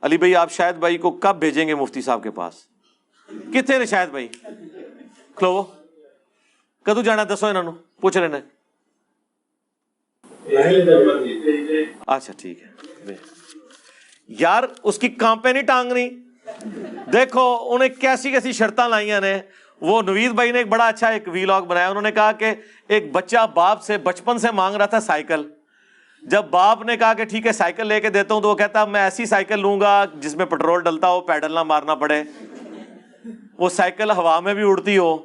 علی بھائی آپ شاہد بھائی کو کب بھیجیں گے مفتی صاحب کے پاس؟ کتنے نے شاہد بھائی کھلو کدو جانا دسو انہوں نے پوچھ رہے ہیں. اچھا ٹھیک ہے یار اس کی کام پہ نہیں ٹانگنی. دیکھو انہیں کیسی کیسی شرطاں لائیاں نے. وہ نوید بھائی نے ایک بڑا اچھا ایک ویلاگ بنایا. انہوں نے کہا کہ ایک بچہ باپ سے بچپن سے مانگ رہا تھا سائیکل. جب باپ نے کہا کہ ٹھیک ہے سائیکل لے کے دیتا ہوں تو وہ کہتا میں ایسی سائیکل لوں گا جس میں پیٹرول ڈلتا ہو, پیڈل نہ مارنا پڑے, وہ سائیکل ہوا میں بھی اڑتی ہو.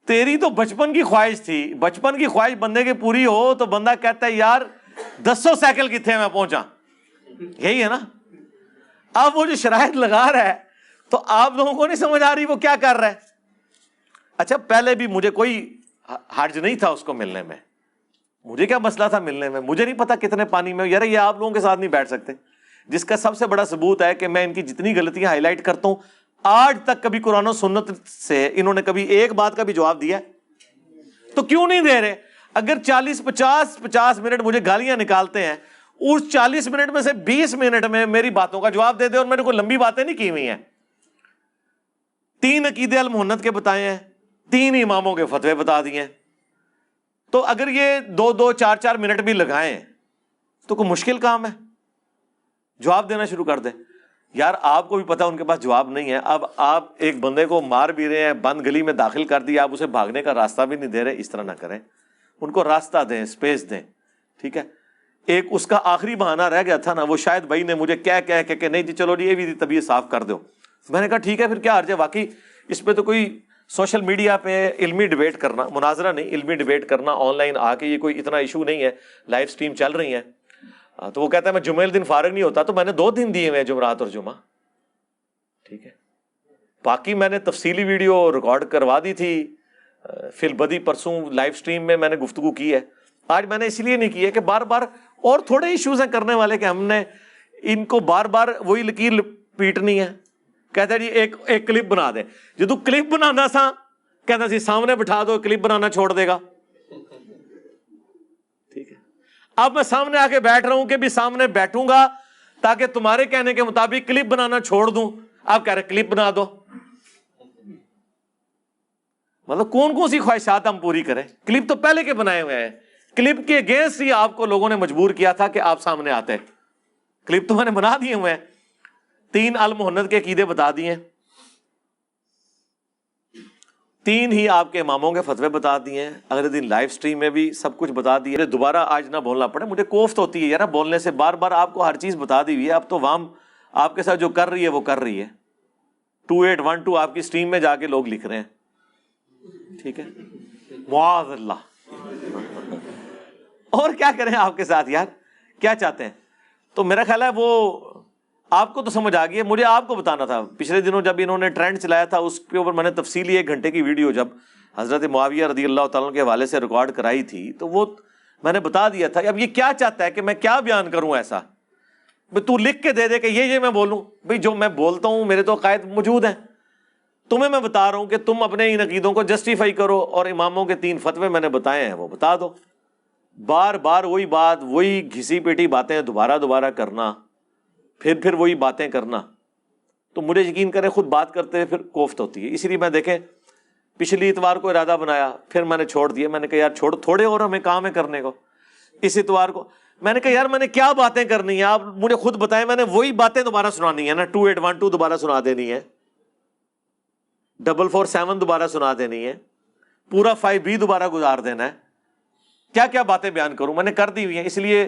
تیری تو بچپن کی خواہش تھی, بچپن کی خواہش بندے کی پوری ہو تو بندہ کہتا ہے یار 200 سائیکل کتنے میں پہنچا. یہی ہے نا. اب وہ جو شرائط لگا رہا ہے تو آپ لوگوں کو نہیں سمجھ آ رہی وہ کیا کر رہا ہے. اچھا پہلے بھی مجھے کوئی حرج نہیں تھا اس کو ملنے میں, مجھے کیا مسئلہ تھا ملنے میں, مجھے نہیں پتا کتنے پانی میں. یار یہ آپ لوگوں کے ساتھ نہیں بیٹھ سکتے, جس کا سب سے بڑا ثبوت ہے کہ میں ان کی جتنی غلطیاں ہائی لائٹ کرتا ہوں آج تک کبھی قرآن و سنت سے انہوں نے کبھی ایک بات کا بھی جواب دیا تو کیوں نہیں دے رہے؟ اگر 50 منٹ مجھے گالیاں نکالتے ہیں, اس 40 منٹ میں سے 20 منٹ میں میری باتوں کا جواب دے دے. اور میں نے کوئی لمبی باتیں نہیں کی ہوئی ہیں. 3 عقیدے المحنت کے بتائے ہیں, 3 اماموں کے فتوے بتا دیے ہیں. تو اگر یہ 2 4 منٹ بھی لگائیں تو کوئی مشکل کام ہے؟ جواب دینا شروع کر دیں. یار آپ کو بھی پتا ان کے پاس جواب نہیں ہے. اب آپ ایک بندے کو مار بھی رہے ہیں, بند گلی میں داخل کر دیا, آپ اسے بھاگنے کا راستہ بھی نہیں دے رہے. اس طرح نہ کریں, ان کو راستہ دیں, سپیس دیں. ٹھیک ہے. ایک اس کا آخری بہانہ رہ گیا تھا نا, وہ شاید بھائی نے مجھے کہہ کہ نہیں جی چلو جی یہ بھی طبیعت صاف کر دو. میں نے کہا ٹھیک ہے پھر کیا حرج ہے. واقعی اس پہ تو کوئی سوشل میڈیا پہ علمی ڈیبیٹ کرنا, مناظرہ نہیں علمی ڈیبیٹ کرنا آن لائن آ کے یہ کوئی اتنا ایشو نہیں ہے. لائیو سٹریم چل رہی ہیں. تو وہ کہتا ہے میں جمعے دن فارغ نہیں ہوتا, تو میں نے 2 دن دیے ہوئے ہیں, جمعرات اور جمعہ. ٹھیک ہے. باقی میں نے تفصیلی ویڈیو ریکارڈ کروا دی تھی فی البدی پرسوں لائیو سٹریم میں نے گفتگو کی ہے. آج میں نے اس لیے نہیں کی ہے کہ بار بار اور تھوڑے ایشوز ہیں کرنے والے کہ ہم نے ان کو بار بار وہی لکیر پیٹنی ہے. کہتا ہے جی ایک کلپ بنا دے. جدو کلپ بنانا سا کہتا سی سامنے بٹھا دو, کلپ بنانا چھوڑ دے گا. ٹھیک ہے. اب میں سامنے آ کے بیٹھ رہا ہوں کہ بھی سامنے بیٹھوں گا تاکہ تمہارے کہنے کے مطابق کلپ بنانا چھوڑ دوں. آپ کہہ رہے کلپ بنا دو. مطلب کون سی خواہشات ہم پوری کریں؟ کلپ تو پہلے کے بنائے ہوئے ہیں. کلپ کے اگینسٹ ہی آپ کو لوگوں نے مجبور کیا تھا کہ آپ سامنے آتے. کلپ تو میں نے بنا دیے ہوئے ہیں. 3 المحنت کے عقیدے بتا دیے, 3 ہی آپ کے اماموں کے فتوے بتا دیے ہیں. اگلے دن لائیو سٹریم میں بھی سب کچھ بتا دیے. دوبارہ آج نہ بولنا پڑے. مجھے کوفت ہوتی ہے یار بولنے سے, بار بار آپ کو ہر چیز بتا دی ہوئی ہے. اب تو وام آپ کے ساتھ جو کر رہی ہے وہ کر رہی ہے. 2812 آپ کی سٹریم میں جا کے لوگ لکھ رہے ہیں. ٹھیک ہے. معاذ اللہ. اور کیا کریں آپ کے ساتھ یار, کیا چاہتے ہیں؟ تو میرا خیال ہے وہ آپ کو تو سمجھ آ گئی ہے. مجھے آپ کو بتانا تھا. پچھلے دنوں جب انہوں نے ٹرینڈ چلایا تھا اس کے اوپر میں نے تفصیلی 1 گھنٹے کی ویڈیو جب حضرت معاویہ رضی اللہ تعالیٰ کے حوالے سے ریکارڈ کرائی تھی تو وہ میں نے بتا دیا تھا. اب یہ کیا چاہتا ہے کہ میں کیا بیان کروں ایسا؟ تو لکھ کے دے کہ یہ میں بولوں. بھائی جو میں بولتا ہوں میرے تو عقائد موجود ہیں. تمہیں میں بتا رہا ہوں کہ تم اپنے ان عقیدوں کو جسٹیفائی کرو, اور اماموں کے 3 فتوے میں نے بتائے ہیں وہ بتا دو. بار بار وہی بات, وہی گھسی پیٹی باتیں دوبارہ کرنا, پھر وہی باتیں کرنا, تو مجھے یقین کریں خود بات کرتے ہوئے پھر کوفت ہوتی ہے. اسی لیے میں دیکھیں پچھلی اتوار کو ارادہ بنایا, پھر میں نے چھوڑ دیا. میں نے کہا یار چھوڑ, تھوڑے اور ہمیں کام ہے کرنے کو. اس اتوار کو میں نے کہا یار میں نے کیا باتیں کرنی ہیں, آپ مجھے خود بتائیں. میں نے وہی باتیں دوبارہ سنانی ہے نا. 2812 دوبارہ سنا دینی ہے, 447 دوبارہ سنا دینی ہے, پورا 5B دوبارہ گزار دینا ہے. کیا کیا باتیں بیان کروں؟ میں نے کر دی ہوئی ہیں. اس لیے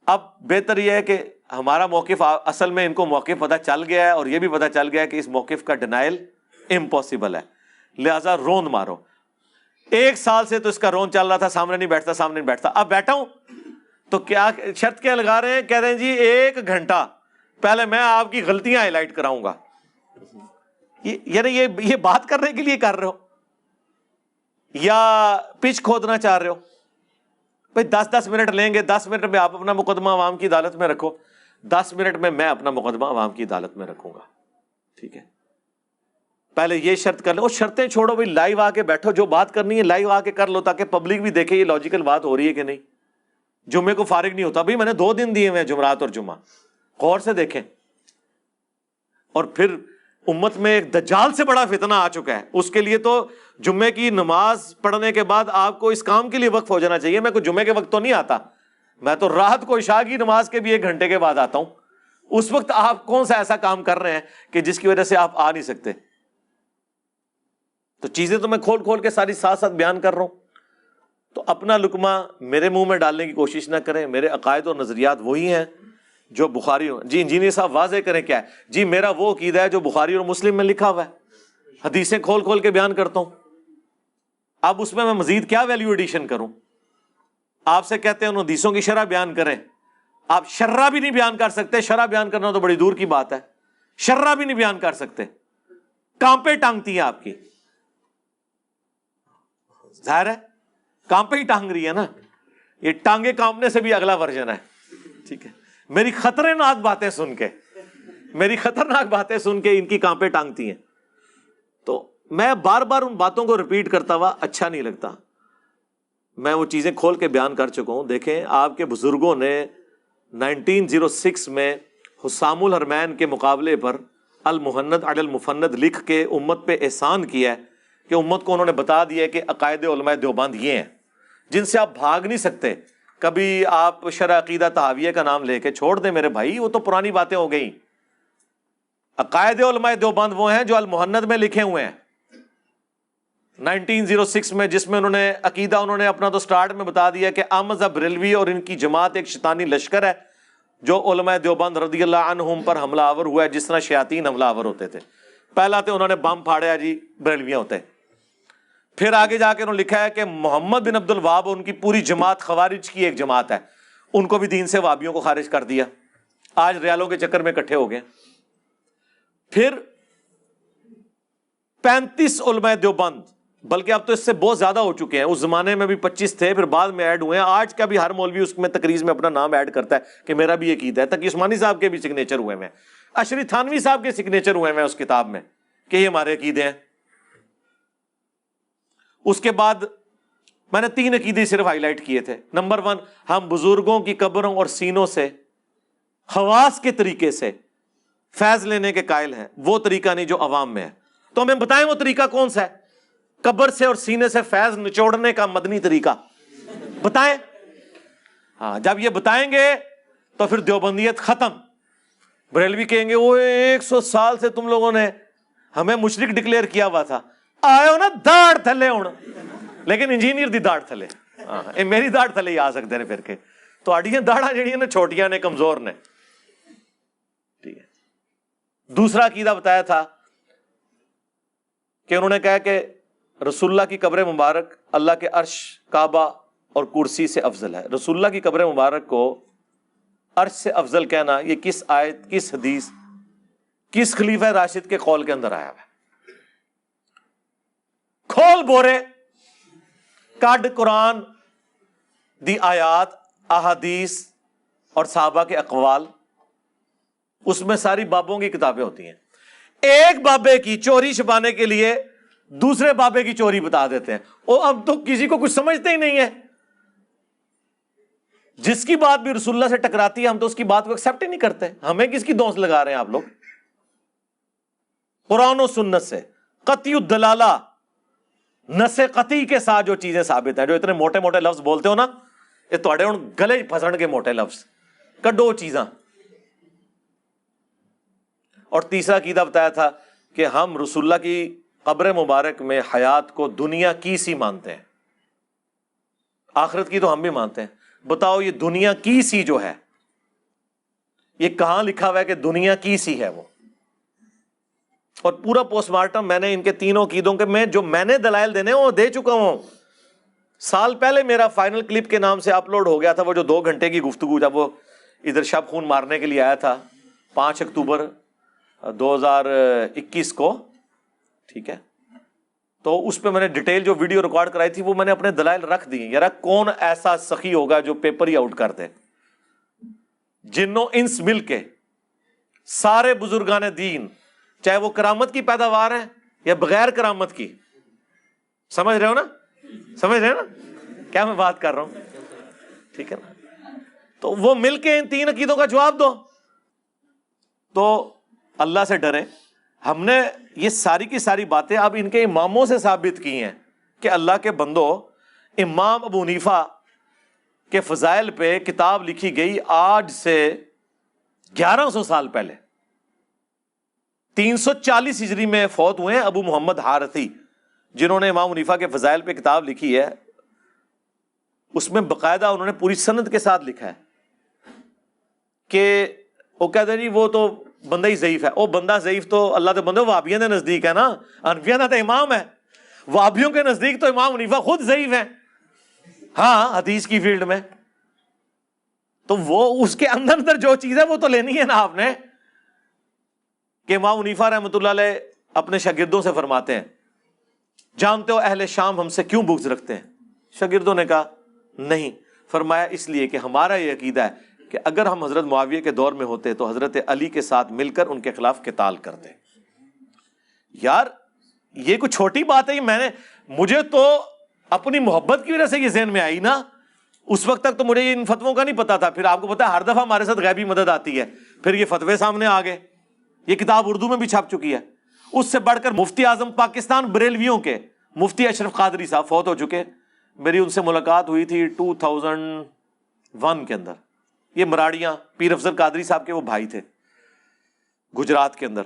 اب بہتر یہ ہے کہ ہمارا موقف, اصل میں ان کو موقف پتہ چل گیا ہے, اور یہ بھی پتہ چل گیا ہے کہ اس موقف کا ڈینائل امپاسبل ہے, لہذا روند مارو. 1 سال سے تو اس کا رون چل رہا تھا, سامنے نہیں بیٹھتا. اب بیٹھا ہوں تو کیا شرط کیا لگا رہے ہیں؟ کہہ رہے ہیں جی 1 گھنٹہ پہلے میں آپ کی غلطیاں ہائی لائٹ کراؤں گا. یعنی یہ بات کرنے کے لیے کر رہے ہو یا پچ کھودنا چاہ رہے ہو؟ بھائی 10 منٹ لیں گے. 10 منٹ میں آپ اپنا مقدمہ عوام کی عدالت میں رکھو, 10 منٹ میں میں اپنا مقدمہ عوام کی عدالت میں رکھوں گا. ٹھیک ہے. پہلے یہ شرط کر لو. اور شرطیں چھوڑو بھائی, لائیو آ کے بیٹھو, جو بات کرنی ہے لائیو آ کے کر لو تاکہ پبلک بھی دیکھے یہ لاجیکل بات ہو رہی ہے کہ نہیں. جمعے کو فارغ نہیں ہوتا. بھائی میں نے 2 دن دیے ہوئے ہیں, جمعرات اور جمعہ. غور سے دیکھیں. اور پھر امت میں ایک دجال سے بڑا فتنہ آ چکا ہے. اس کے لیے تو جمعے کی نماز پڑھنے کے بعد آپ کو اس کام کے لیے وقف ہو جانا چاہیے. میں کوئی جمعے کے وقت تو نہیں آتا, میں تو رات کو عشاء کی نماز کے بھی 1 گھنٹے کے بعد آتا ہوں. اس وقت آپ کون سا ایسا کام کر رہے ہیں کہ جس کی وجہ سے آپ آ نہیں سکتے؟ تو چیزیں تو میں کھول کھول کے ساری ساتھ ساتھ بیان کر رہا ہوں. تو اپنا لقمہ میرے منہ میں ڈالنے کی کوشش نہ کریں. میرے عقائد اور نظریات وہی ہیں جو بخاری ہوں. جی انجینئر صاحب واضح کریں کیا ہے؟ جی میرا وہ عقیدہ ہے جو بخاری اور مسلم میں لکھا ہوا ہے, حدیثیں کھول کھول کے بیان کرتا ہوں. اب اس میں مزید کیا ویلیو ایڈیشن کروں؟ آپ سے کہتے ہیں ان حدیثوں کی شرح بیان کریں, آپ شرح بھی نہیں بیان کر سکتے. شرح بیان کرنا تو بڑی دور کی بات ہے, شرح بھی نہیں بیان کر سکتے. کانپے ٹانگتی ہے آپ کی, ظاہر ہے کانپے ہی ٹانگ رہی ہے نا. یہ ٹانگے کانپنے سے بھی اگلا ورژن ہے. ٹھیک ہے, میری خطرناک باتیں سن کے, میری خطرناک باتیں سن کے ان کی کانپے ٹانگتی ہیں. تو میں بار بار ان باتوں کو ریپیٹ کرتا ہوا اچھا نہیں لگتا. میں وہ چیزیں کھول کے بیان کر چکا ہوں. دیکھیں آپ کے بزرگوں نے 1906 میں حسام الحرمین کے مقابلے پر المہند علی المفند لکھ کے امت پہ احسان کیا ہے کہ امت کو انہوں نے بتا دیا کہ عقائد علماء دیوبند یہ ہیں جن سے آپ بھاگ نہیں سکتے. کبھی آپ شرح عقیدہ طحاویہ کا نام لے کے چھوڑ دیں میرے بھائی, وہ تو پرانی باتیں ہو گئیں. عقائد علماء دیوبند وہ ہیں جو المہند میں لکھے ہوئے ہیں 1906 میں, جس میں انہوں نے عقیدہ انہوں نے اپنا تو سٹارٹ میں بتا دیا کہ احمد بریلوی اور ان کی جماعت ایک شیطانی لشکر ہے جو علماء دیوبند رضی اللہ عنہم پر حملہ آور ہوا ہے جس طرح شیاطین حملہ آور ہوتے تھے. پہلا تو انہوں نے بم پھاڑیا جی بریلویاں ہوتے. پھر آگے جا کے انہوں نے لکھا ہے کہ محمد بن عبد الوہاب ان کی پوری جماعت خوارج کی ایک جماعت ہے, ان کو بھی دین سے وہابیوں کو خارج کر دیا. آج ریالوں کے چکر میں اکٹھے ہو گئے. پھر 35 علماء دیوبند, بلکہ اب تو اس سے بہت زیادہ ہو چکے ہیں, اس زمانے میں بھی 25 تھے, پھر بعد میں ایڈ ہوئے ہیں. آج کا بھی ہر مولوی اس میں تقریر میں اپنا نام ایڈ کرتا ہے کہ میرا بھی یہ عقیدہ ہے. تقی عثمانی صاحب کے بھی سگنیچر ہوئے ہیں, اشری تھانوی صاحب کے سگنیچر ہوئے ہیں اس کتاب میں کہ یہ ہمارے عقیدے ہیں. اس کے بعد میں نے 3 عقیدے صرف ہائی لائٹ کیے تھے. نمبر 1, ہم بزرگوں کی قبروں اور سینوں سے خواص کے طریقے سے فیض لینے کے قائل ہیں, وہ طریقہ نہیں جو عوام میں ہے. تو ہمیں بتائیں وہ طریقہ کون سا ہے؟ قبر سے اور سینے سے فیض نچوڑنے کا مدنی طریقہ بتائیں. ہاں, جب یہ بتائیں گے تو پھر دیوبندیت ختم. بریلوی کہیں گے وہ 100 سال سے تم لوگوں نے ہمیں مشرک ڈکلیئر کیا ہوا تھا, آئے ہو نا داڑھ تھلے ہوں, لیکن انجینئر دی داڑھ تھلے, میری داڑھ تھلے ہی آ سکتے ہیں پھر کے. تو اڈیاں داڑھاں جڑیاں نے چھوٹیاں نے کمزور نے. ٹھیک ہے. دوسرا عقیدہ بتایا تھا کہ انہوں نے کہا کہ رسول اللہ کی قبر مبارک اللہ کے عرش, کعبہ اور کرسی سے افضل ہے. رسول اللہ کی قبر مبارک کو عرش سے افضل کہنا یہ کس آیت, کس حدیث, کس خلیفہ راشد کے قول کے اندر آیا ہے؟ کھول بورے کڈ قرآن دی آیات, احادیث اور صحابہ کے اقوال, اس میں ساری بابوں کی کتابیں ہوتی ہیں. ایک بابے کی چوری چھپانے کے لیے دوسرے بابے کی چوری بتا دیتے ہیں. اور اب تو کسی کو کچھ سمجھتے ہی نہیں ہے. جس کی بات بھی رسول اللہ سے ٹکراتی ہے ہم تو اس کی بات کو ایکسپٹ ہی نہیں کرتے. ہمیں کس کی دوست لگا رہے ہیں آپ لوگ؟ قرآن و سنت سے قطعی الدلالہ, نس قطعی کے ساتھ جو چیزیں ثابت ہیں. جو اتنے موٹے موٹے لفظ بولتے ہو نا, یہ تھوڑے ہن گلے پھسن کے موٹے لفظ, کڈو چیزاں. اور تیسرا عقیدہ بتایا تھا کہ ہم رسول اللہ کی قبر مبارک میں حیات کو دنیا کی سی مانتے ہیں. آخرت کی تو ہم بھی مانتے ہیں. بتاؤ یہ دنیا کی سی جو ہے یہ کہاں لکھا ہوا ہے کہ دنیا کی سی ہے وہ؟ اور پورا پوسٹ مارٹم میں نے ان کے تینوں عقیدوں کے میں نے دلائل دینے وہ دے چکا ہوں. سال پہلے میرا فائنل کلپ کے نام سے اپلوڈ ہو گیا تھا, وہ جو 2 گھنٹے کی گفتگو, جب وہ ادھر شب خون مارنے کے لیے آیا تھا 5 اکتوبر 2021 کو. ٹھیک ہے, تو اس پہ میں نے ڈیٹیل جو ویڈیو ریکارڈ کرائی تھی وہ میں نے اپنے دلائل رکھ دی. یار کون ایسا سخی ہوگا جو پیپر ہی آؤٹ کر دے؟ جنوں انس مل کے سارے بزرگان دین, چاہے وہ کرامت کی پیداوار ہیں یا بغیر کرامت کی, سمجھ رہے ہو نا, سمجھ رہے ہو نا کیا میں بات کر رہا ہوں؟ ٹھیک ہے نا, تو وہ مل کے ان 3 عقیدوں کا جواب دو. تو اللہ سے ڈریں. ہم نے یہ ساری کی ساری باتیں اب ان کے اماموں سے ثابت کی ہیں کہ اللہ کے بندو، امام ابو حنیفہ کے فضائل پہ کتاب لکھی گئی آج سے 1100 سال پہلے. 340 ہجری میں فوت ہوئے ہیں ابو محمد حارثی، جنہوں نے امام حنیفہ کے فضائل پہ کتاب لکھی ہے. اس میں باقاعدہ انہوں نے پوری سند کے ساتھ لکھا ہے کہ وہ کہتے ہیں جی وہ تو بندہ ہی ضعیف ہے. وہ بندہ ضعیف تو اللہ کے بندے وہابیوں کے نزدیک ہے نا، حنفیوں کا تو امام ہے. وہابیوں کے نزدیک تو امام حنیفہ خود ضعیف ہے، ہاں حدیث کی فیلڈ میں. تو وہ اس کے اندر جو چیز ہے وہ تو لینی ہے نا آپ نے. کہ امام حنیفہ رحمۃ اللہ علیہ اپنے شاگردوں سے فرماتے ہیں، جانتے ہو اہل شام ہم سے کیوں بغض رکھتے ہیں؟ شاگردوں نے کہا نہیں. فرمایا اس لیے کہ ہمارا یہ عقیدہ ہے کہ اگر ہم حضرت معاویہ کے دور میں ہوتے تو حضرت علی کے ساتھ مل کر ان کے خلاف قتال کرتے. یار یہ کوئی چھوٹی بات ہے. مجھے تو اپنی محبت کی وجہ سے یہ ذہن میں آئی نا. اس وقت تک تو مجھے ان فتووں کا نہیں پتا تھا. پھر آپ کو پتا ہے ہر دفعہ ہمارے ساتھ غیبی مدد آتی ہے، پھر یہ فتوے سامنے آ گئے. یہ کتاب اردو میں بھی چھپ چکی ہے. اس سے بڑھ کر مفتی اعظم پاکستان بریلویوں کے مفتی اشرف قادری صاحب فوت ہو چکے. میری ان سے ملاقات ہوئی تھی 2001 کے اندر. یہ مراڑیاں پیر افضل قادری صاحب کے وہ بھائی تھے گجرات کے اندر.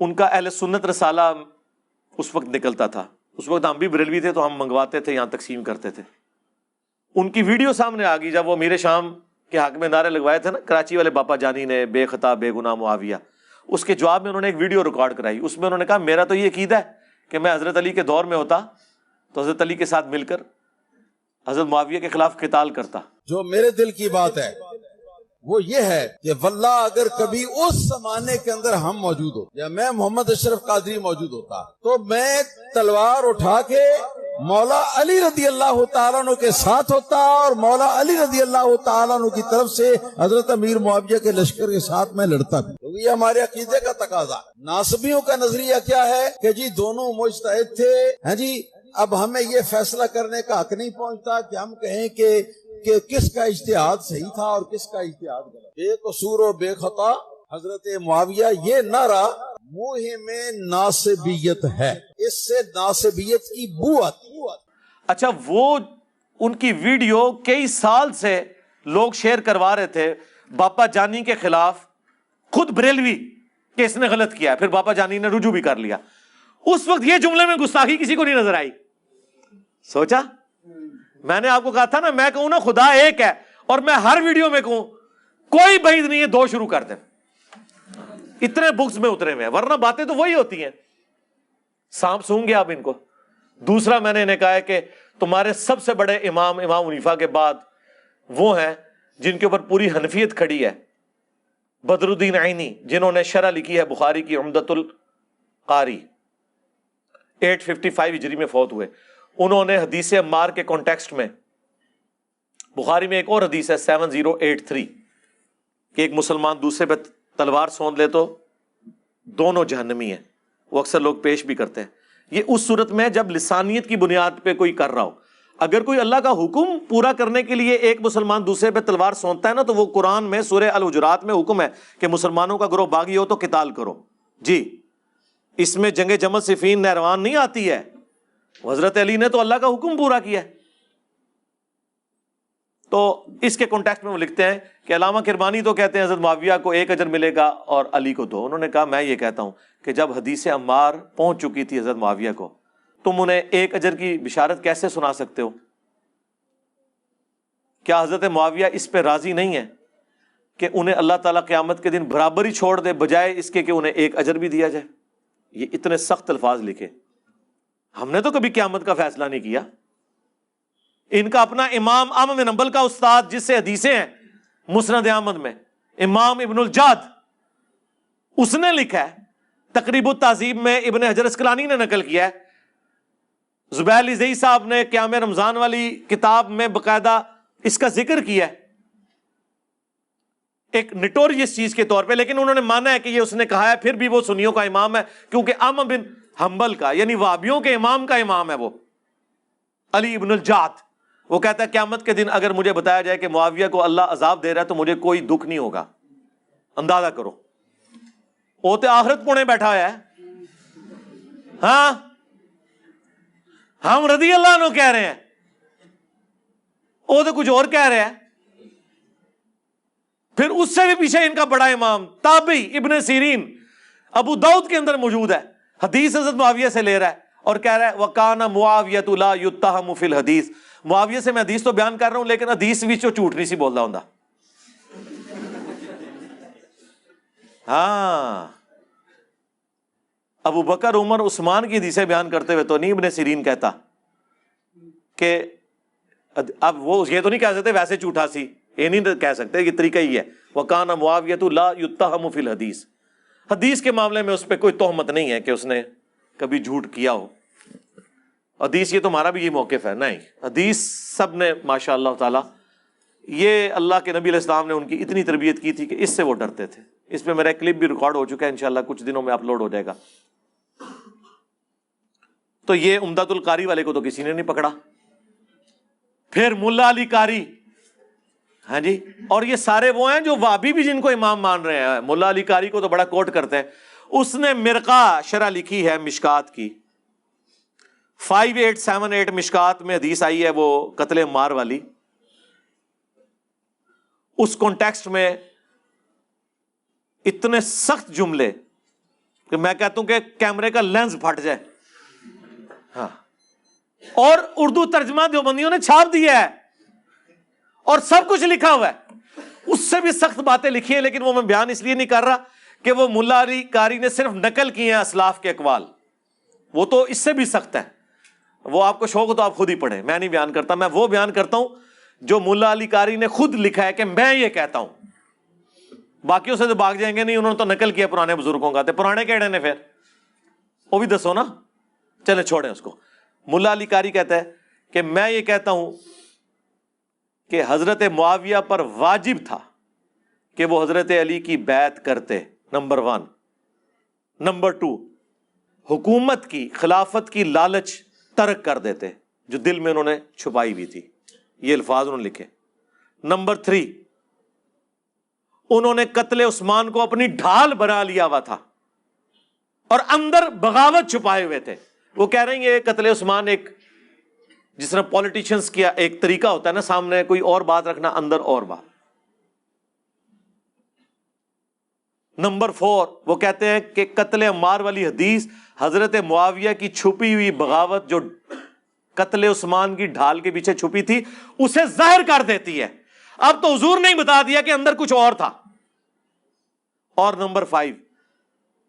ان کا اہل سنت رسالہ اس وقت نکلتا تھا. اس وقت ہم بھی بریلوی تھے تو ہم منگواتے تھے، یہاں تقسیم کرتے تھے. ان کی ویڈیو سامنے آ گئی جب وہ میرے شام کے حق میں نعرے لگوائے تھے نا کراچی والے باپا جانی نے، بے خطا بے گناہ معاویہ. اس کے جواب میں انہوں نے ایک ویڈیو ریکارڈ کرائی. اس میں انہوں نے کہا میرا تو یہ عقیدہ ہے کہ میں حضرت علی کے دور میں ہوتا تو حضرت علی کے ساتھ مل کر حضرت معاویہ کے خلاف قتال کرتا. جو میرے دل کی بات ہے وہ یہ ہے کہ واللہ اگر کبھی اس زمانے کے اندر ہم موجود ہو یا میں محمد اشرف قادری موجود ہوتا تو میں تلوار اٹھا کے مولا علی رضی اللہ تعالیٰ عنہ کے ساتھ ہوتا اور مولا علی رضی اللہ تعالیٰ عنہ کی طرف سے حضرت امیر معاویہ کے لشکر کے ساتھ میں لڑتا بھی. کیونکہ یہ ہمارے عقیدے کا تقاضا. ناصبیوں کا نظریہ کیا ہے کہ جی دونوں مجتہد تھے. ہاں جی اب ہمیں یہ فیصلہ کرنے کا حق نہیں پہنچتا کہ ہم کہیں کہ کس کا اجتہاد صحیح تھا اور کس کا اجتہاد غلط. بے قصور و بے خطا حضرت معاویہ یہ نعرہ مہم ناصبیت ہے. اس سے ناصبیت کی بو آتی. اچھا وہ ان کی ویڈیو کئی سال سے لوگ شیئر کروا رہے تھے باپا جانی کے خلاف، خود بریلوی کہ اس نے غلط کیا. پھر باپا جانی نے رجوع بھی کر لیا. اس وقت یہ جملے میں گستاخی کسی کو نہیں نظر آئی. سوچا میں نے آپ کو کہا تھا نا، میں کہوں نا خدا ایک ہے اور میں ہر ویڈیو میں کہوں کوئی بعید نہیں ہے دو شروع کر دیں. اتنے بکس میں اترے ہوئے ہیں، ورنہ باتیں تو وہی ہوتی ہیں. سانپ سونگ گے آپ ان کو. دوسرا میں نے انہیں کہا ہے کہ تمہارے سب سے بڑے امام حنیفہ کے بعد وہ ہیں جن کے اوپر پوری حنفیت کھڑی ہے، بدر الدین عینی، جنہوں نے شرح لکھی ہے بخاری کی عمدۃ القاری. 855 ہجری میں فوت ہوئے. انہوں نے حدیث عمار کے کانٹیکسٹ میں، بخاری میں ایک اور حدیث ہے 7083 کہ ایک مسلمان دوسرے پہ تلوار سونت لے تو دونوں جہنمی ہیں. وہ اکثر لوگ پیش بھی کرتے ہیں. یہ اس صورت میں جب لسانیت کی بنیاد پہ کوئی کر رہا ہو. اگر کوئی اللہ کا حکم پورا کرنے کے لیے ایک مسلمان دوسرے پہ تلوار سونتتا ہے نا تو وہ قرآن میں سورہ الحجرات میں حکم ہے کہ مسلمانوں کا گروہ باغی ہو تو قتال کرو. جی اس میں جنگ جمل صفین نہروان نہیں آتی ہے. حضرت علی نے تو اللہ کا حکم پورا کیا ہے. تو اس کے کانٹیکسٹ میں وہ لکھتے ہیں کہ علامہ کرمانی تو کہتے ہیں حضرت معاویہ کو 1 اجر ملے گا اور علی کو 2. انہوں نے کہا میں یہ کہتا ہوں کہ جب حدیث عمار پہنچ چکی تھی حضرت معاویہ کو، تم انہیں 1 اجر کی بشارت کیسے سنا سکتے ہو؟ کیا حضرت معاویہ اس پہ راضی نہیں ہے کہ انہیں اللہ تعالیٰ قیامت کے دن برابر ہی چھوڑ دے بجائے اس کے کہ انہیں 1 اجر بھی دیا جائے؟ یہ اتنے سخت الفاظ لکھے. ہم نے تو کبھی قیامت کا فیصلہ نہیں کیا. ان کا اپنا امام احمد بن حنبل کا استاد جس سے حدیثیں ہیں مسند احمد میں، امام ابن الجاد، اس نے لکھا ہے. تقریب التہذیب میں ابن حجر اسقلانی نے نقل کیا ہے. زبیر علی زئی صاحب نے قیام رمضان والی کتاب میں باقاعدہ اس کا ذکر کیا ہے ایک نٹوریس چیز کے طور پہ، لیکن انہوں نے مانا ہے کہ یہ اس نے کہا ہے. پھر بھی وہ سنیوں کا امام ہے کیونکہ احمد بن حنبل کا یعنی وہابیوں کے امام کا امام ہے وہ علی ابن الجاد. وہ کہتا ہے قیامت کے دن اگر مجھے بتایا جائے کہ معاویہ کو اللہ عذاب دے رہا ہے تو مجھے کوئی دکھ نہیں ہوگا. اندازہ کرو وہ تو آخرت پونے بیٹھا ہوا ہے. ہاں ہم رضی اللہ عنہ کہہ رہے ہیں, وہ تو کچھ اور کہہ رہے ہیں. پھر اس سے بھی پیچھے ان کا بڑا امام تابعی ابن سیرین ابو داؤد کے اندر موجود ہے, حدیث حضرت معاویہ سے لے رہا ہے اور کہہ رہا ہے وَقَانَ مُعَاوِيَةُ لَا يُتَّهَمُ فِي الْحَدِيثِ. معاویہ سے میں حدیث تو بیان کر رہا ہوں لیکن حدیث بھی جھوٹ نہیں سی بولتا ہوں. ہاں ابو بکر عمر عثمان کی حدیثیں بیان کرتے ہوئے تو نہیں ابن سیرین کہتا کہ اب وہ یہ تو نہیں کہہ سکتے ویسے جھوٹا سی, یہ نہیں کہہ سکتے, یہ طریقہ ہی ہے وَقَانَ مُعَاوِيَةُ لَا يُتَّهَمُ فِي الْحَدِيثِ. حدیث کے معاملے میں اس پہ کوئی تہمت نہیں ہے کہ اس نے کبھی جھوٹ کیا ہو. حدیث یہ تمہارا بھی یہ موقف ہے نہیں, حدیث سب نے ماشاء اللہ تعالی, یہ اللہ کے نبی علیہ السلام نے ان کی اتنی تربیت کی تھی کہ اس سے وہ ڈرتے تھے. اس پہ میرا کلپ بھی ریکارڈ ہو چکا ہے, انشاءاللہ کچھ دنوں میں اپلوڈ ہو جائے گا. تو یہ عمدۃ القاری والے کو تو کسی نے نہیں پکڑا. پھر ملا علی قاری, ہاں جی, اور یہ سارے وہ ہیں جو وہابی بھی جن کو امام مان رہے ہیں. ملا علی قاری کو تو بڑا کوٹ کرتے ہیں, اس نے مرقہ شرح لکھی ہے مشکات کی 5878 مشکات میں حدیث آئی ہے وہ قتل عمار والی. اس کانٹیکسٹ میں اتنے سخت جملے کہ میں کہتا ہوں کہ کیمرے کا لینز پھٹ جائے. ہاں, اور اردو ترجمہ دیوبندیوں نے چھاپ دیا ہے اور سب کچھ لکھا ہوا ہے. اس سے بھی سخت باتیں لکھی ہیں لیکن وہ میں بیان اس لیے نہیں کر رہا کہ وہ ملا علی قاری نے صرف نقل کیے ہیں اسلاف کے اقوال, وہ تو اس سے بھی سخت ہے. وہ آپ کو شوق ہو تو آپ خود ہی پڑھیں, میں نہیں بیان کرتا. میں وہ بیان کرتا ہوں جو ملا علی قاری نے خود لکھا ہے کہ میں یہ کہتا ہوں. باقیوں سے تو بھاگ جائیں گے نہیں, انہوں نے تو نقل کیا پرانے بزرگوں کا. پرانے کہڑے نے پھر وہ بھی دسو نا, چلے چھوڑیں اس کو. ملا علی قاری کہتا ہے کہ میں یہ کہتا ہوں کہ حضرت معاویہ پر واجب تھا کہ وہ حضرت علی کی بیعت کرتے, نمبر 1. نمبر 2, حکومت کی خلافت کی لالچ ترک کر دیتے جو دل میں انہوں نے چھپائی ہوئی تھی. یہ الفاظ انہوں نے لکھے. نمبر 3, انہوں نے قتل عثمان کو اپنی ڈھال بنا لیا ہوا تھا اور اندر بغاوت چھپائے ہوئے تھے. وہ کہہ رہے ہیں یہ قتل عثمان ایک جس طرح پولیٹیشنز کیا ایک طریقہ ہوتا ہے نا, سامنے کوئی اور بات رکھنا اندر اور بات. نمبر 4, وہ کہتے ہیں کہ قتل عمار والی حدیث حضرت معاویہ کی چھپی ہوئی بغاوت جو قتل عثمان کی ڈھال کے پیچھے چھپی تھی اسے ظاہر کر دیتی ہے. اب تو حضور نے بتا دیا کہ اندر کچھ اور تھا. اور نمبر 5,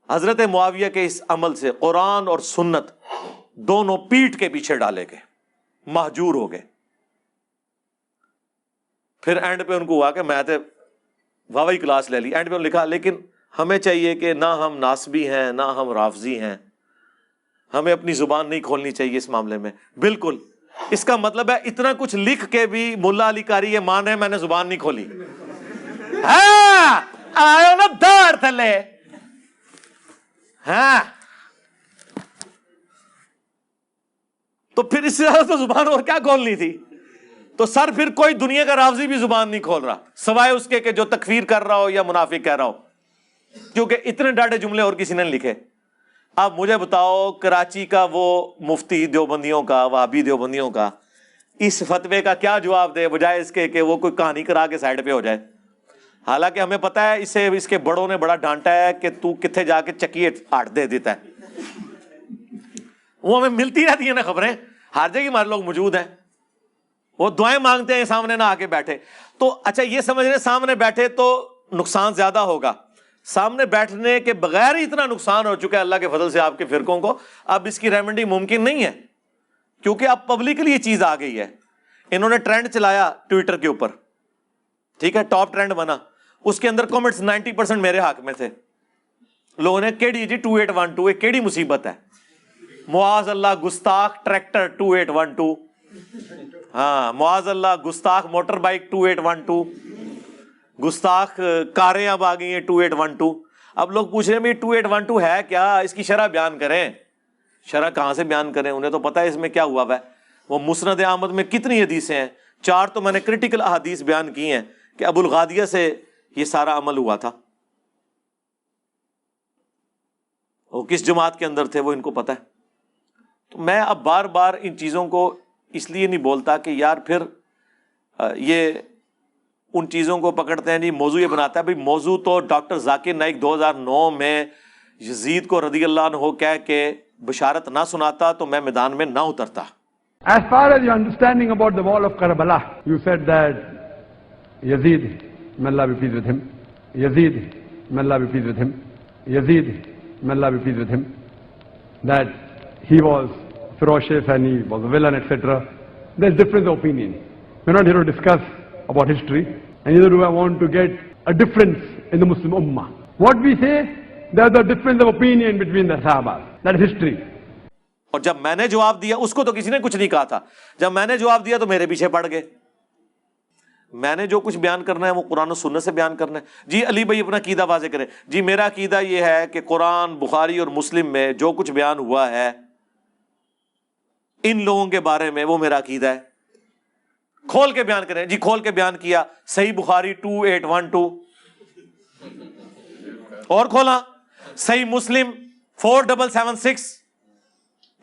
حضرت معاویہ کے اس عمل سے قرآن اور سنت دونوں پیٹ کے پیچھے ڈالے گئے, مہجور ہو گئے. پھر اینڈ پہ ان کو ہوا کہ میں تو واوی کلاس لے لی. اینڈ پہ انہوں نے لکھا لیکن ہمیں چاہیے کہ نہ ہم ناسبی ہیں نہ ہم رافضی ہیں, ہمیں اپنی زبان نہیں کھولنی چاہیے اس معاملے میں. بالکل, اس کا مطلب ہے اتنا کچھ لکھ کے بھی ملا علی قاری یہ مان رہے ہیں میں نے زبان نہیں کھولی. ہاں آئے نا دار تھلے. ہاں تو پھر اس سے زیادہ تو زبان اور کیا کھولنی تھی. تو سر پھر کوئی دنیا کا رافضی بھی زبان نہیں کھول رہا سوائے اس کے کہ جو تکفیر کر رہا ہو یا منافق کہہ رہا ہو, کیونکہ اتنے ڈاٹے جملے اور کسی نے لکھے. اب مجھے بتاؤ کراچی کا وہ مفتی دیوبندیوں کا, وہابی دیوبندیوں کا, اس فتوے کا کیا جواب دے بجائے اس کے کہ وہ کوئی کہانی کرا کے سائڈ پہ ہو جائے. حالانکہ ہمیں پتا ہے اسے اس کے بڑوں نے بڑا ڈانٹا ہے کہ تو کتنے جا کے چکی آٹ دے دیتا ہے. وہ ہمیں ملتی رہتی ہیں نا خبریں, ہر جگہ ہمارے لوگ موجود ہیں, وہ دعائیں مانگتے ہیں سامنے نہ آ کے بیٹھے. تو اچھا یہ سمجھ رہے سامنے بیٹھے تو نقصان زیادہ ہوگا. سامنے بیٹھنے کے بغیر ہی اتنا نقصان ہو چکا ہے اللہ کے فضل سے آپ کے فرقوں کو, اب اس کی ریمیڈی ممکن نہیں ہے کیونکہ اب پبلکلی یہ چیز آ گئی ہے. انہوں نے ٹرینڈ چلایا ٹویٹر کے اوپر, ٹھیک ہے, ٹاپ ٹرینڈ بنا, اس کے اندر کمنٹس 90% میرے حق میں تھے. لوگوں نے کیڑی جی 2812 کیڑی مصیبت ہے, معاذ اللہ گستاخ ٹریکٹر 2812, ہاں معاذ اللہ گستاخ موٹر بائک 2812, گستاخ کاریں اب آ گئی ہیں 2812. اب لوگ پوچھ رہے ہیں 2812 ہے کیا, اس کی شرح بیان کریں. شرح کہاں سے بیان کریں, انہیں تو پتہ ہے اس میں کیا ہوا ہے. وہ مسند احمد میں کتنی حدیثیں ہیں, 4 تو میں نے کرٹیکل احادیث بیان کی ہیں کہ ابو الغادیہ سے یہ سارا عمل ہوا تھا. وہ کس جماعت کے اندر تھے وہ ان کو پتہ ہے. تو میں اب بار بار ان چیزوں کو اس لیے نہیں بولتا کہ یار پھر یہ ان چیزوں کو پکڑتے ہیں. جی موضوع یہ بناتا ہے بھائی موضوع تو ڈاکٹر ذاکر نائک 2009 میں یزید کو رضی اللہ عنہ کہہ کے بشارت نہ سناتا تو میں میدان میں نہ اترتا. As far as your understanding about the wall of Karbala, you said that Yazid, may Allah be pleased with him, Yazid, may Allah be pleased with him, Yazid, may Allah be pleased with him, that he was ferocious and he was a villain, etc. There's difference of opinion. We're not here to discuss about history, and neither do I want to get a difference in the Muslim Ummah. What we say, there's a difference of opinion between the Sahabas. That is history. اور جب میں نے جواب دیا اس کو تو کسی نے کچھ نہیں کہا تھا. جب میں نے جواب دیا تو میرے پیچھے پڑ گئے. میں نے جو کچھ بیان کرنا ہے وہ قرآن و سنت سے بیان کرنا ہے. جی علی بھائی اپنا عقیدہ واضح کریں. جی میرا عقیدہ یہ ہے کہ قرآن بخاری اور مسلم میں جو کچھ بیان ہوا ہے ان لوگوں کے بارے میں وہ میرا عقیدہ ہے. کھول کے بیان کریں. جی کھول کے بیان کیا صحیح بخاری 2812 اور کھولا صحیح مسلم 4776.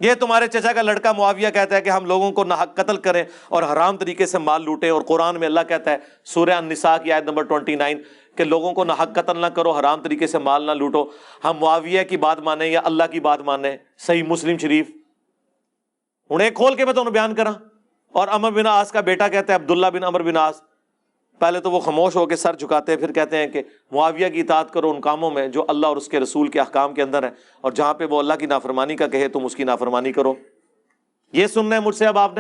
یہ تمہارے چچا کا لڑکا معاویہ کہتا ہے کہ ہم لوگوں کو ناحق قتل کریں اور حرام طریقے سے مال لوٹیں, اور قرآن میں اللہ کہتا ہے سورہ النساء کی آیت نمبر 29 کہ لوگوں کو ناحق قتل نہ کرو, حرام طریقے سے مال نہ لوٹو. ہم معاویہ کی بات مانیں یا اللہ کی بات مانیں؟ صحیح مسلم شریف. ہوں ایک کھول کے میں تمہیں بیان کراں. اور عمر بن عاص کا بیٹا کہتا ہے عبداللہ بن عمر بن عاص, پہلے تو وہ خاموش ہو کے سر جھکاتے ہیں, پھر کہتے ہیں کہ معاویہ کی اطاعت کرو ان کاموں میں جو اللہ اور اس کے رسول کے احکام کے اندر ہیں, اور جہاں پہ وہ اللہ کی نافرمانی کا کہے تم اس کی نافرمانی کرو. یہ سننا ہے مجھ سے. اب آپ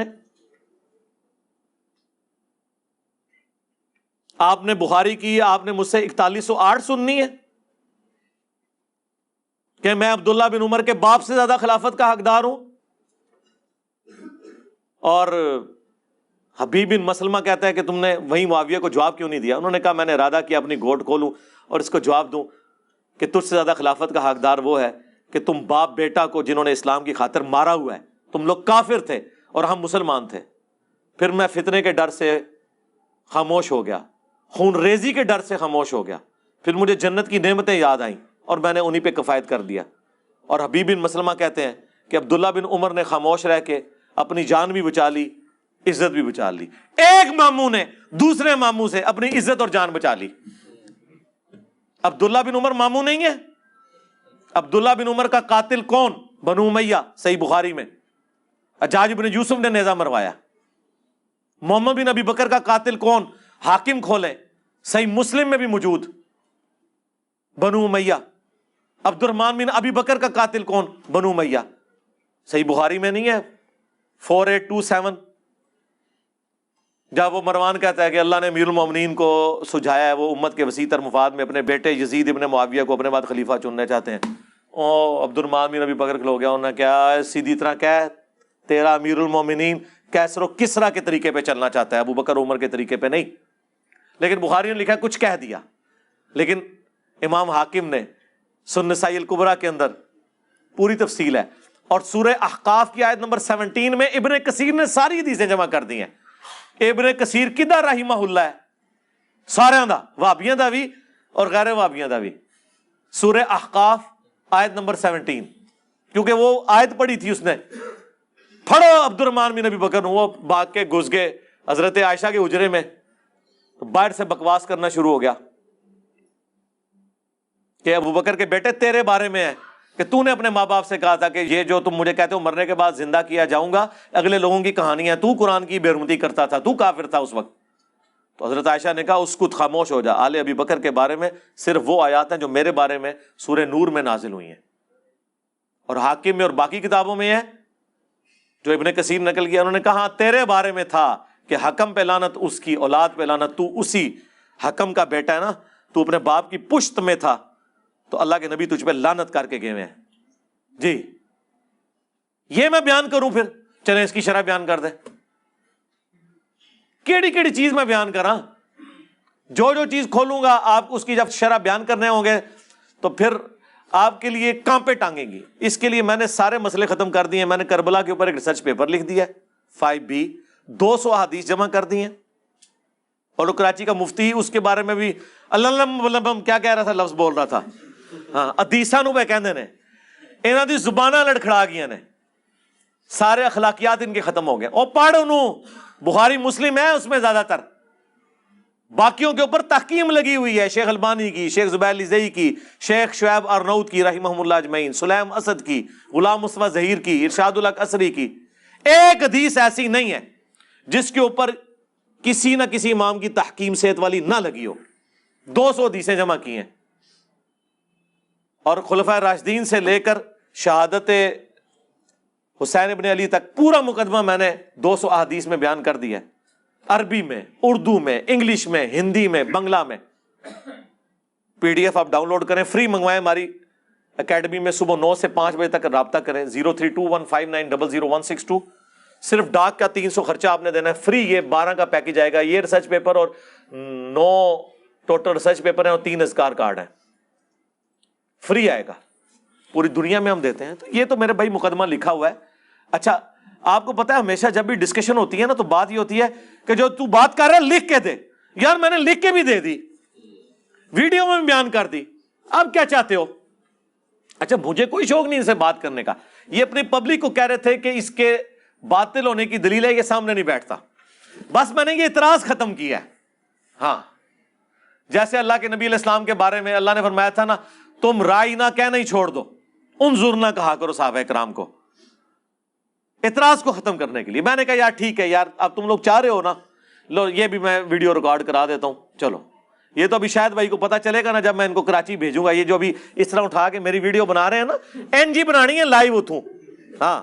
نے بخاری کی, آپ نے مجھ سے 4108 سننی ہے کہ میں عبداللہ بن عمر کے باپ سے زیادہ خلافت کا حقدار ہوں. اور حبیب بن مسلمہ کہتا ہے کہ تم نے وہیں معاویہ کو جواب کیوں نہیں دیا؟ انہوں نے کہا میں نے ارادہ کیا اپنی گھوٹ کھولوں اور اس کو جواب دوں کہ تجھ سے زیادہ خلافت کا حقدار وہ ہے کہ تم باپ بیٹا کو جنہوں نے اسلام کی خاطر مارا ہوا ہے, تم لوگ کافر تھے اور ہم مسلمان تھے. پھر میں فتنے کے ڈر سے خاموش ہو گیا, خون ریزی کے ڈر سے خاموش ہو گیا. پھر مجھے جنت کی نعمتیں یاد آئیں اور میں نے انہی پہ کفایت کر دیا. اور حبیب بن مسلمہ کہتے ہیں کہ عبداللہ بن عمر نے خاموش رہ کے اپنی جان بھی بچا لی, عزت بھی بچا لی. ایک ماموں نے دوسرے ماموں سے اپنی عزت اور جان بچا لی. عبداللہ بن عمر ماموں نہیں ہے. عبداللہ بن عمر کا قاتل کون؟ بنو امیہ, صحیح بخاری میں حجاج بن یوسف نے نیزہ مروایا. محمد بن ابی بکر کا قاتل کون؟ حاکم کھولیں, صحیح مسلم میں بھی موجود, بنو امیہ. عبد الرحمن بن ابی بکر کا قاتل کون؟ بنو امیہ, صحیح بخاری میں نہیں ہے 4827. جب وہ مروان کہتا ہے کہ اللہ نے امیر المومنین کو سجھایا ہے, وہ امت کے وسیع تر مفاد میں اپنے بیٹے یزید ابن معاویہ کو اپنے بعد خلیفہ چننا چاہتے ہیں. عبد الرحمن بن ابی بکر کھلو گیا, انہوں نے کیا سیدھی طرح کہہ تیرا امیر المومنین کیسر و کسرا کے طریقے پہ چلنا چاہتا ہے, ابو بکر عمر کے طریقے پہ نہیں. لیکن بخاری نے لکھا کچھ کہہ دیا, لیکن امام حاکم نے سنن نسائی الکبریٰ کے اندر پوری تفصیل ہے. اور سورہ احقاف کی آیت نمبر 17 میں ابن کثیر نے ساری حدیثیں جمع کر دی ہیں. ابن کثیر کدھر رحمہ اللہ ہے؟ سارے دا, وہابیاں دا بھی اور غیر وہابیاں دا بھی. سورہ احقاف آیت نمبر 17, کیونکہ وہ آیت پڑھی تھی اس نے. پڑھو عبد الرحمن بن ابی بکر, وہ بھاگ کے گھس گئے حضرت عائشہ کے حجرے میں, تو باہر سے بکواس کرنا شروع ہو گیا کہ ابو بکر کے بیٹے تیرے بارے میں ہے کہ تو نے اپنے ماں باپ سے کہا تھا کہ یہ جو تم مجھے کہتے ہو مرنے کے بعد زندہ کیا جاؤں گا, اگلے لوگوں کی کہانیاں, تو قرآن کی بے حرمتی کرتا تھا, تو کافر تھا اس وقت. تو حضرت عائشہ نے کہا اس کو خاموش ہو جا, آل ابی بکر کے بارے میں صرف وہ آیات ہیں جو میرے بارے میں سورہ نور میں نازل ہوئی ہیں, اور حاکم میں اور باقی کتابوں میں ہے جو ابن کثیر نقل کیا. انہوں نے کہا تیرے بارے میں تھا کہ حکم پہ لعنت, اس کی اولاد پہ لعنت, تو اسی حکم کا بیٹا ہے نا, تو اپنے باپ کی پشت میں تھا, تو اللہ کے نبی تجھ پہ لعنت کر کے گئے ہیں. جی یہ میں بیان کروں, پھر چلیں اس کی شرح بیان کر دیں. کیڑی کیڑی چیز میں بیان کراں؟ جو چیز کھولوں گا آپ اس کی جب شرح بیان کرنے ہوں گے تو پھر آپ کے لیے کانپے ٹانگیں گی. اس کے لیے میں نے سارے مسئلے ختم کر دیے. میں نے کربلا کے اوپر ایک ریسرچ پیپر لکھ دیا 5B, 200 حدیث جمع کر دی ہیں. اور کراچی کا مفتی اس کے بارے میں بھی اللہ کیا کہہ رہا تھا, لفظ بول رہا تھا, ہاں حدیثاں نو پہ کہندے نے انہاں دی زباناں لڑکھڑا گیا نے، سارے اخلاقیات ان کے ختم ہو گئے. اور پڑھ انہوں بخاری مسلم ہے اس میں زیادہ تر، باقیوں کے اوپر تحکیم لگی ہوئی ہے، شیخ البانی کی، شیخ زبیر الزئی کی، شیخ شعیب ارناؤت کی رحمہم اللہ اجمعین، سلیم اسد کی، غلام مصطفیٰ ظہیر کی، ارشاد الحق عصری کی. ایک حدیث ایسی نہیں ہے جس کے اوپر کسی نہ کسی امام کی تحکیم صحت والی نہ لگی ہو. 200 حدیثیں جمع کی ہیں، اور خلفائے راشدین سے لے کر شہادت حسین ابن علی تک پورا مقدمہ میں نے 200 احادیث میں بیان کر دیا ہے، عربی میں، اردو میں، انگلش میں، ہندی میں، بنگلہ میں. PDF آپ ڈاؤن لوڈ کریں، فری منگوائیں ہماری اکیڈمی میں، صبح 9 سے 5 بجے تک رابطہ کریں. 032159000162. صرف ڈاک کا 300 خرچہ آپ نے دینا ہے، فری. یہ 12 کا پیکج آئے گا، یہ ریسرچ پیپر اور 9 ٹوٹل ریسرچ پیپر ہیں اور 3 اذکار کارڈ ہیں، فری آئے گا. پوری دنیا میں ہم دیتے ہیں. تو یہ تو میرے بھائی مقدمہ لکھا ہوا ہے. اچھا آپ کو پتا ہے ہمیشہ جب بھی ڈسکشن ہوتی ہے نا تو بات یہ ہوتی ہے کہ جو تو بات کر رہا ہے لکھ کے دے. یار میں نے لکھ کے بھی دے دی، ویڈیو میں بھی بیان کر دی، آپ کیا چاہتے ہو؟ اچھا مجھے کوئی شوق نہیں ان سے بات کرنے کا. یہ اپنی پبلک کو کہہ رہے تھے کہ اس کے باطل ہونے کی دلیل ہے یہ سامنے نہیں بیٹھتا. بس میں نے یہ اعتراض ختم کیا ہے. ہاں جیسے اللہ کے نبی علیہ السلام کے بارے میں اللہ نے فرمایا تھا نا، تم رائے نہ کہنا ہی چھوڑ دو، انظر نہ کہا کرو صحابہ کرام کو. اعتراض کو ختم کرنے کے لیے میں نے کہا یار ٹھیک ہے یار، اب تم لوگ چاہ رہے ہو نا، لو یہ بھی میں ویڈیو ریکارڈ کرا دیتا ہوں. چلو یہ تو ابھی شاید بھائی کو پتا چلے گا نا جب میں ان کو کراچی بھیجوں گا. یہ جو ابھی اس طرح اٹھا کے میری ویڈیو بنا رہے ہیں نا، NG بنانی ہے لائیو اتوں. ہاں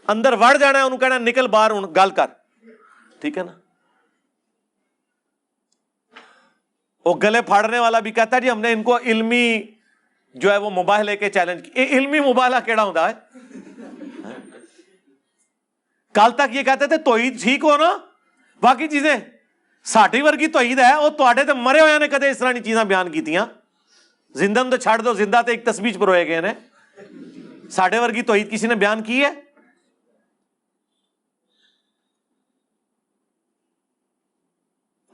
اندر وڑ جانا ہے، انہوں کہنا نکل باہر گل کر، ٹھیک ہے نا. وہ گلے پھاڑنے والا بھی کہتا ہے جی ہم نے ان کو علمی جو ہے وہ مباہلے کے چیلنج کی. علمی مباہلہ کیڑا ہوتا ہے؟ کل تک یہ کہتے تھے توحید ٹھیک ہو نا، باقی چیزیں ساڈی ورگی توحید ہے، وہ تواڈے تے مرے ہوئے نے کدے اس طرح کی چیزاں بیان کیتیاں. زندہ تو چھڑ دو، زندہ تے ایک تسبیح پروئے گئے نے، ساڈے ورگی توحید کسی نے بیان کی ہے؟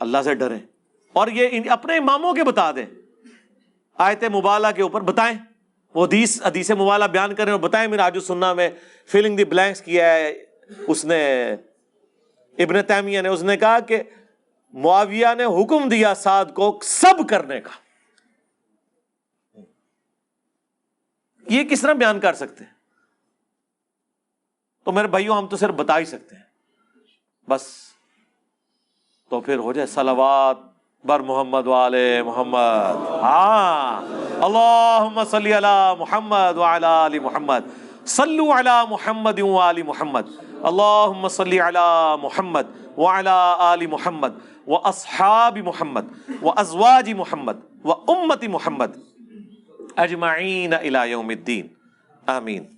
اللہ سے ڈریں اور یہ اپنے اماموں کے بتا دیں. آیت مبالہ کے اوپر بتائیں، وہ حدیث مبالہ بیان کریں اور بتائیں. منہاج السنہ میں فلنگ دی بلینکس کیا ہے اس نے، ابن تیمیہ نے، اس نے کہا کہ معاویہ نے حکم دیا سعد کو سب کرنے کا. یہ کس طرح بیان کر سکتے ہیں؟ تو میرے بھائیوں ہم تو صرف بتا ہی سکتے ہیں بس. تو پھر ہو جائے صلوات بر محمد وآل محمد. ہاں اللہم صلی علی محمد وعلی آل محمد، صلو علی محمد وآل محمد. اللہم صلی علی محمد وعلی آل محمد واصحاب محمد وازواج محمد وامت محمد اجمعین الی یوم الدین. آمین.